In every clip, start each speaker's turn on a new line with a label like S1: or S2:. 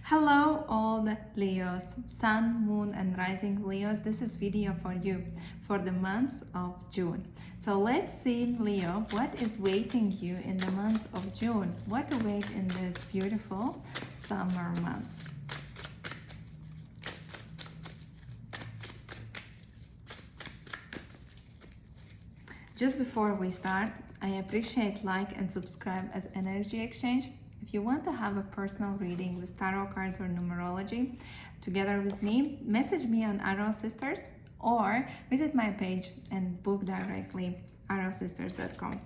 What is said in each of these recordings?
S1: Hello all the Leos, Sun, Moon and Rising Leos. This is video for you for the month of June. So let's see, Leo, what is waiting you in the month of June? What to wait in this beautiful summer months? Just before we start, I appreciate like and subscribe as energy exchange. If you want to have a personal reading with tarot cards or numerology together with me, message me on Arrow Sisters or visit my page and book directly arrowsisters.com.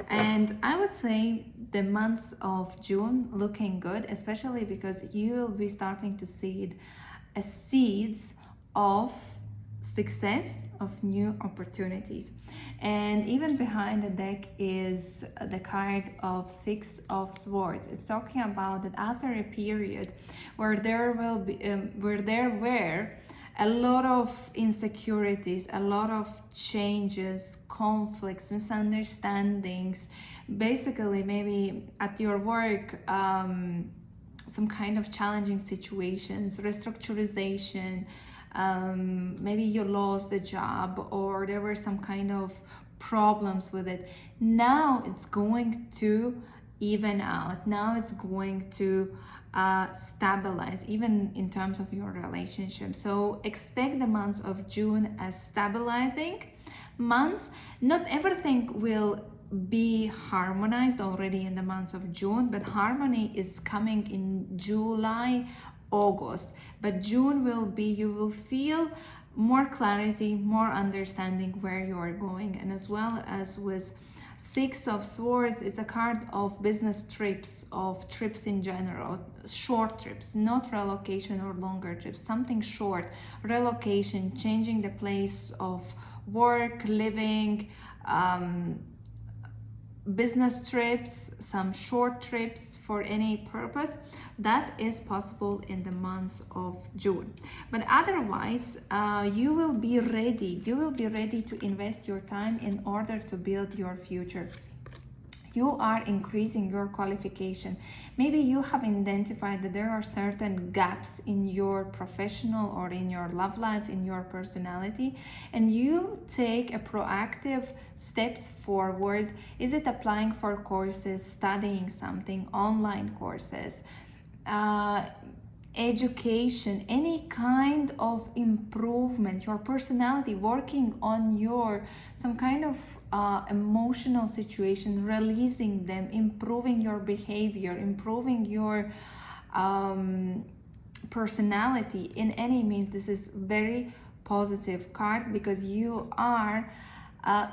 S1: And I would say the months of June looking good, especially because you will be starting to see seeds of success, of new opportunities. And even behind the deck is the card of Six of Swords. It's talking about that after a period where there were a lot of insecurities, a lot of changes, conflicts, misunderstandings, basically maybe at your work, some kind of challenging situations, restructurization, maybe you lost the job or there were some kind of problems with it. Now it's going to even out. Now it's going to stabilize, even in terms of your relationship. So expect the months of June as stabilizing months. Not everything will be harmonized already in the months of June, but harmony is coming in July, August. But June will be, you will feel more clarity, more understanding where you are going. And as well as with Six of Swords, it's a card of business trips, of trips in general, short trips, not relocation or longer trips, something short, relocation, changing the place of work, living, business trips, some short trips for any purpose. That is possible in the months of June. But otherwise, you will be ready to invest your time in order to build your future. You are increasing your qualification. Maybe you have identified that there are certain gaps in your professional or in your love life, in your personality, and you take a proactive steps forward. Is it applying for courses, studying something, online courses, education, any kind of improvement, your personality, working on your some kind of emotional situation, releasing them, improving your behavior, improving your personality in any means. This is very positive card because you are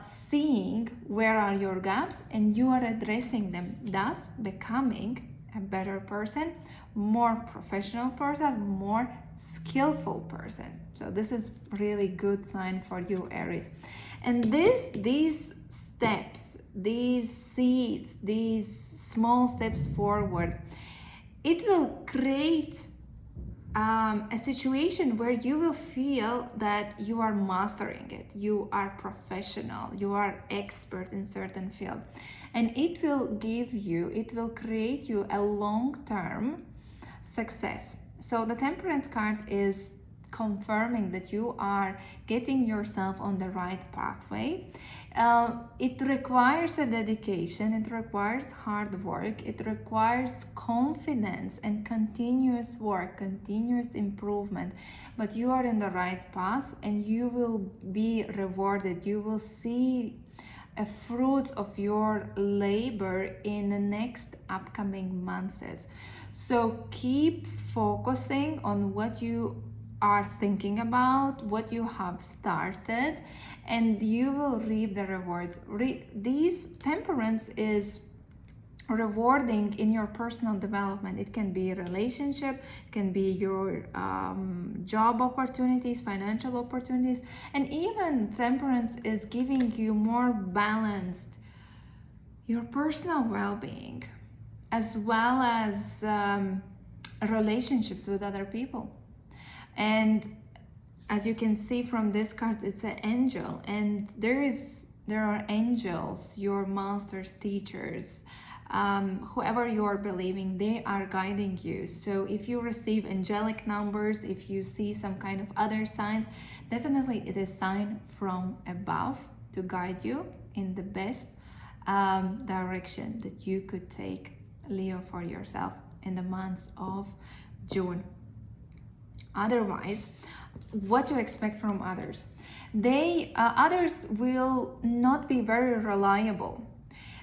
S1: seeing where are your gaps and you are addressing them, thus becoming a better person, more professional person, more skillful person. So this is really good sign for you, Aries. And these steps, these seeds, these small steps forward, it will create a situation where you will feel that you are mastering it, you are professional, you are expert in certain field, and it will create you a long-term success. So the Temperance card is confirming that you are getting yourself on the right pathway. It requires a dedication, it requires hard work, it requires confidence and continuous work, continuous improvement, but you are in the right path and you will be rewarded. You will see a fruit of your labor in the next upcoming months. So keep focusing on what you are thinking about, what you have started, and you will reap the rewards. These Temperance is rewarding in your personal development. It can be a relationship, it can be your job opportunities, financial opportunities, and even Temperance is giving you more balanced your personal well-being, as well as relationships with other people. And as you can see from this card, it's an angel, and there are angels, your masters, teachers, whoever you are believing, they are guiding you. So if you receive angelic numbers, if you see some kind of other signs, definitely it is sign from above to guide you in the best direction that you could take, Leo, for yourself in the months of June. Otherwise, what to expect from others? Others will not be very reliable.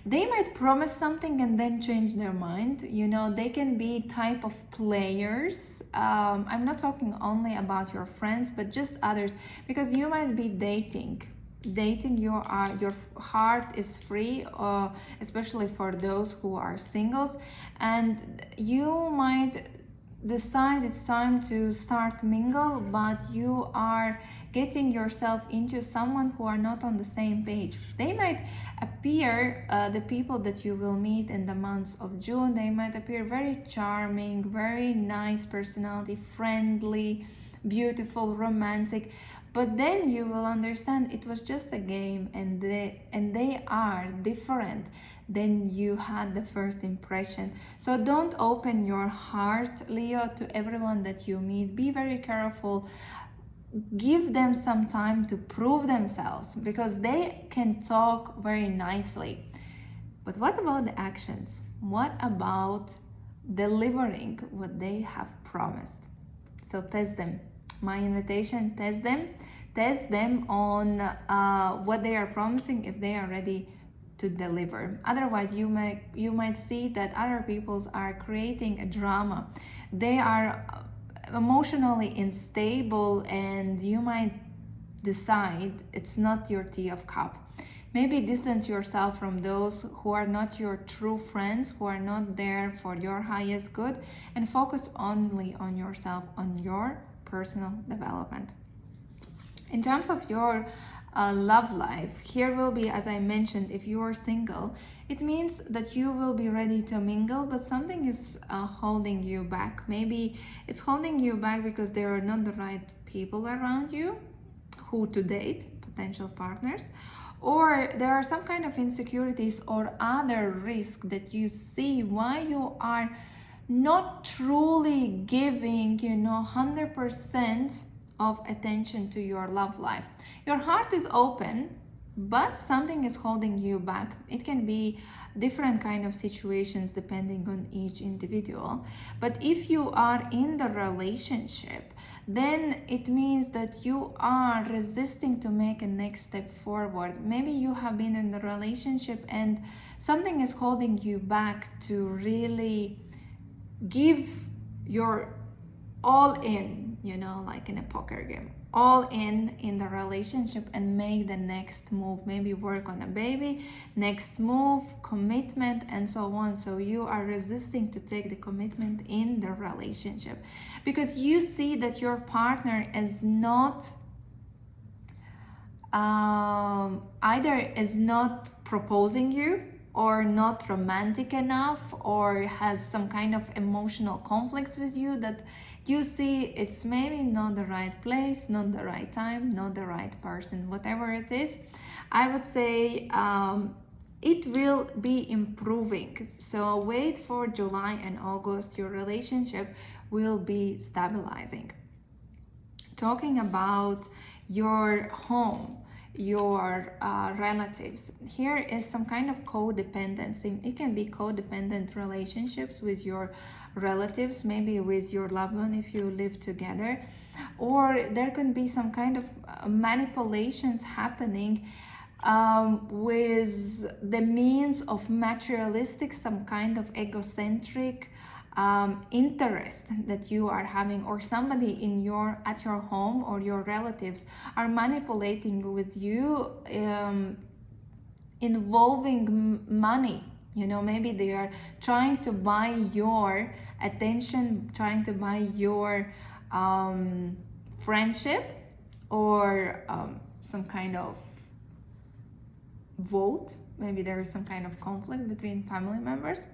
S1: They might promise something and then change their mind. You know, they can be type of players. I'm not talking only about your friends, but just others, because you might be dating. Your heart is free, especially for those who are singles, and you might decide it's time to start mingle, but you are getting yourself into someone who are not on the same page. They might appear, the people that you will meet in the months of June, they might appear very charming, very nice personality, friendly, beautiful, romantic, but then you will understand it was just a game, and they are different than you had the first impression. So don't open your heart, Leo, to everyone that you meet. Be very careful. Give them some time to prove themselves, because they can talk very nicely. But what about the actions? What about delivering what they have promised? So test them. My invitation, test them. Test them on what they are promising, if they are ready to deliver. Otherwise, you might see that other peoples are creating a drama. They are emotionally unstable, and you might decide it's not your tea of cup. Maybe distance yourself from those who are not your true friends, who are not there for your highest good, and focus only on yourself, on your personal development. In terms of your love life, here will be, as I mentioned, if you are single, it means that you will be ready to mingle, but something is holding you back. Maybe it's holding you back because there are not the right people around you who to date, potential partners, or there are some kind of insecurities or other risk that you see why you are not truly giving, 100% of attention to your love life. Your heart is open, but something is holding you back. It can be different kind of situations depending on each individual. But if you are in the relationship, then it means that you are resisting to make a next step forward. Maybe you have been in the relationship and something is holding you back to really give your all in, like in a poker game, all in the relationship, and make the next move. Maybe work on a baby, next move, commitment, and so on. So you are resisting to take the commitment in the relationship because you see that your partner is not either is not proposing you, or not romantic enough, or has some kind of emotional conflicts with you, that you see it's maybe not the right place, not the right time, not the right person. Whatever it is, I would say it will be improving. So wait for July and August, your relationship will be stabilizing. Talking about your home, your relatives, here is some kind of codependency. It can be codependent relationships with your relatives, maybe with your loved one if you live together, or there can be some kind of manipulations happening with the means of materialistic, some kind of egocentric interest that you are having, or somebody at your home or your relatives are manipulating with you, involving money. Maybe they are trying to buy your attention, trying to buy your friendship, or some kind of vote. Maybe there is some kind of conflict between family members.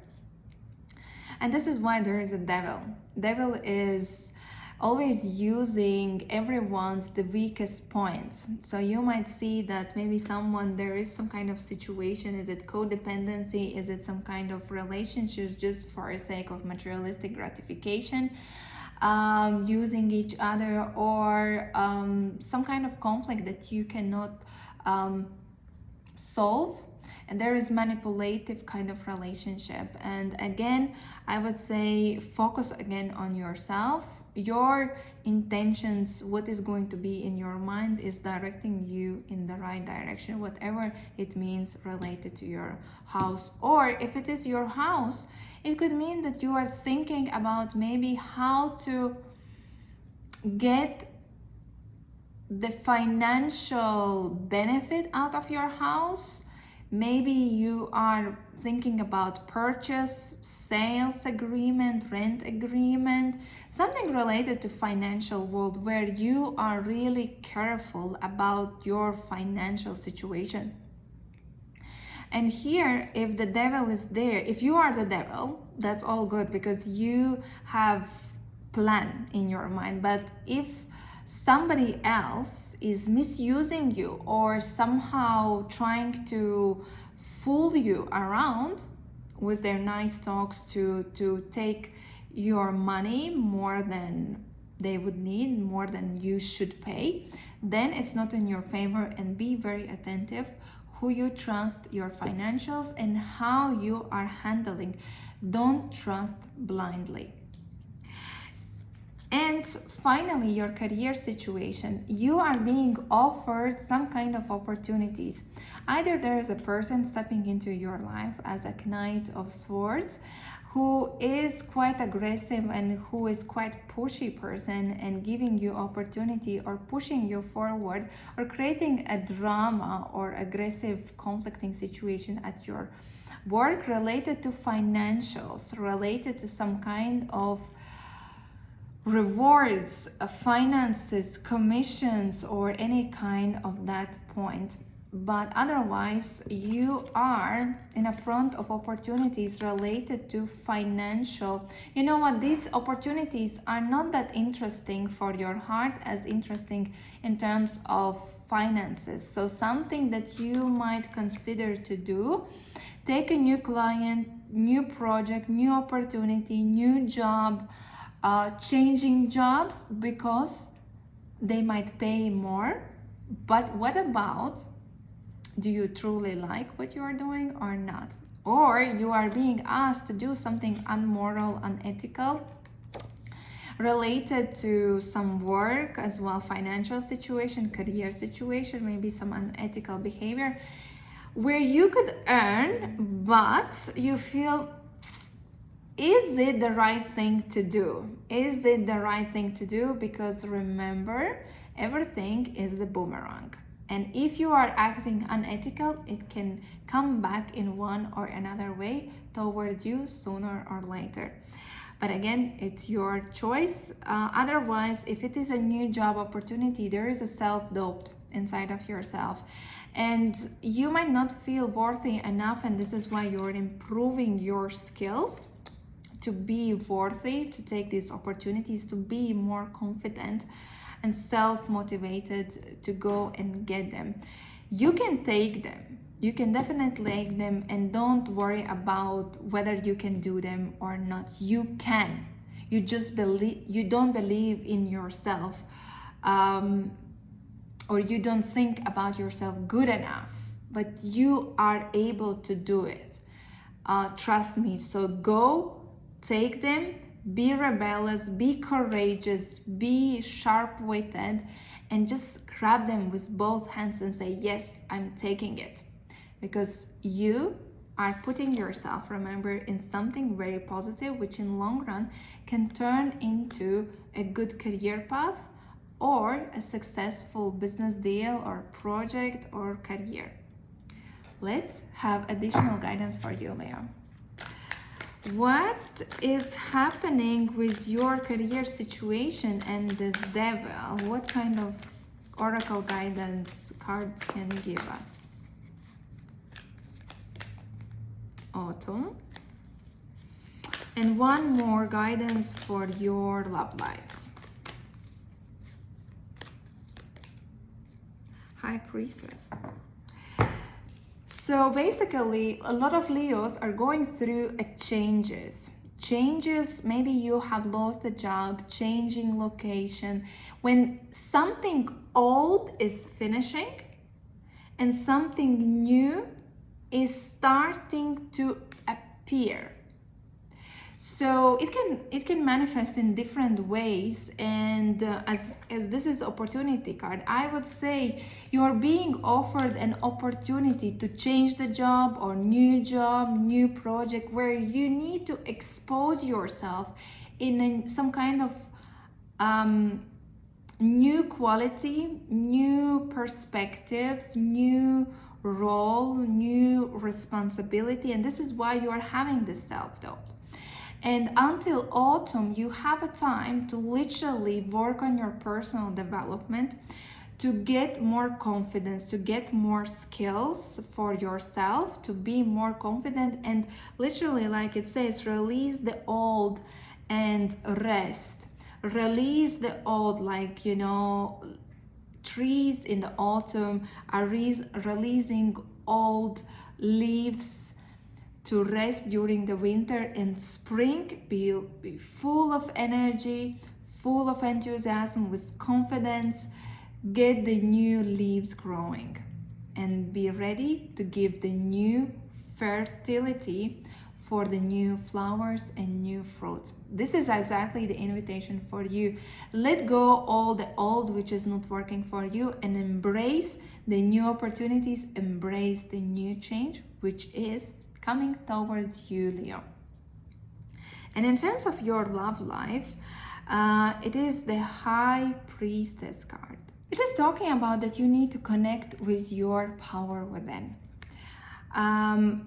S1: And this is why there is a devil. Devil is always using everyone's the weakest points. So you might see that maybe someone, there is some kind of situation. Is it codependency? Is it some kind of relationship just for the sake of materialistic gratification, using each other, or some kind of conflict that you cannot solve, and there is manipulative kind of relationship. And again, I would say focus again on yourself. Your intentions, what is going to be in your mind, is directing you in the right direction, whatever it means related to your house. Or if it is your house, it could mean that you are thinking about maybe how to get the financial benefit out of your house. Maybe you are thinking about purchase, sales agreement, rent agreement, something related to financial world where you are really careful about your financial situation. And here, if the devil is there, if you are the devil, that's all good because you have plan in your mind. But if somebody else is misusing you or somehow trying to fool you around with their nice talks to take your money more than they would need, more than you should pay, then it's not in your favor. And be very attentive who you trust your financials and how you are handling. Don't trust blindly. And finally, your career situation. You are being offered some kind of opportunities. Either there is a person stepping into your life as a Knight of Swords who is quite aggressive and who is quite pushy person and giving you opportunity or pushing you forward or creating a drama or aggressive conflicting situation at your work related to financials, related to some kind of rewards, finances, commissions, or any kind of that point. But otherwise, you are in a front of opportunities related to financial. You know what? These opportunities are not that interesting for your heart as interesting in terms of finances. So something that you might consider to do, take a new client, new project, new opportunity, new job, changing jobs because they might pay more. But what about, do you truly like what you are doing or not? Or you are being asked to do something unmoral, unethical, related to some work as well, financial situation, career situation, maybe some unethical behavior where you could earn, but you feel, is it the right thing to do? Is it the right thing to do? Because remember, everything is the boomerang. And if you are acting unethical, it can come back in one or another way towards you sooner or later. But again, it's your choice. Otherwise, if it is a new job opportunity, there is a self-doubt inside of yourself. And you might not feel worthy enough, and this is why you're improving your skills to be worthy to take these opportunities, to be more confident and self-motivated to go and get them. You can take them. You can definitely take them, and don't worry about whether you can do them or not. You can. You just believe, you don't believe in yourself, or you don't think about yourself good enough, but you are able to do it. Trust me. So go, take them, be rebellious, be courageous, be sharp-witted, and just grab them with both hands and say, yes, I'm taking it. Because you are putting yourself, remember, in something very positive, which in long run can turn into a good career path or a successful business deal or project or career. Let's have additional guidance for you, Leo. What is happening with your career situation and this devil? What kind of oracle guidance cards can give us? Autumn. And one more guidance for your love life. High Priestess. So basically, a lot of Leos are going through changes. Maybe you have lost a job, changing location. When something old is finishing and something new is starting to appear. So it can manifest in different ways, and as this is opportunity card, I would say you are being offered an opportunity to change the job or new project where you need to expose yourself in some kind of new quality, new perspective, new role, new responsibility, and this is why you are having this self-doubt. And until autumn, you have a time to literally work on your personal development, to get more confidence, to get more skills for yourself, to be more confident, and literally, like it says, release the old and rest. Release the old, like, you know, trees in the autumn are releasing old leaves to rest during the winter, and spring be full of energy, full of enthusiasm, with confidence, get the new leaves growing and be ready to give the new fertility for the new flowers and new fruits. This is exactly the invitation for you. Let go all the old which is not working for you and embrace the new opportunities, embrace the new change which is coming towards you, Leo. And in terms of your love life, it is the High Priestess card. It is talking about that you need to connect with your power within.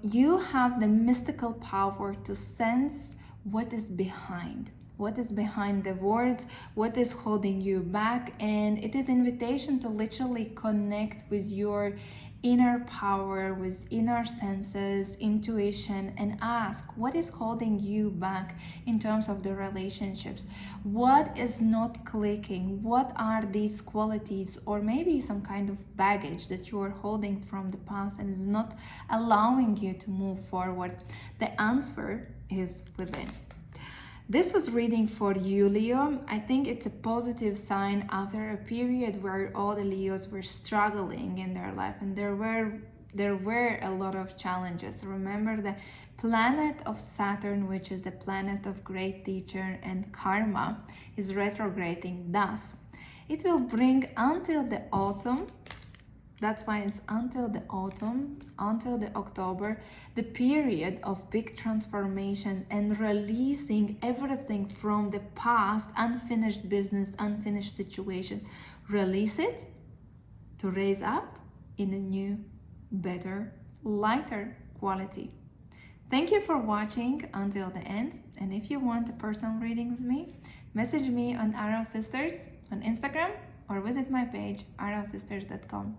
S1: You have the mystical power to sense what is behind the words, what is holding you back, and it is invitation to literally connect with your inner power, with inner senses, intuition, and ask what is holding you back in terms of the relationships. What is not clicking? What are these qualities, or maybe some kind of baggage that you are holding from the past and is not allowing you to move forward? The answer is within. This was reading for you, Leo. I think it's a positive sign after a period where all the Leos were struggling in their life, and there were a lot of challenges. Remember, the planet of Saturn, which is the planet of great teacher and karma, is retrograding. Thus, it will bring until the autumn. That's why it's until the autumn, until the October, the period of big transformation and releasing everything from the past, unfinished business, unfinished situation. Release it to raise up in a new, better, lighter quality. Thank you for watching until the end. And if you want a personal reading with me, message me on Arrow Sisters on Instagram or visit my page, arrowsisters.com.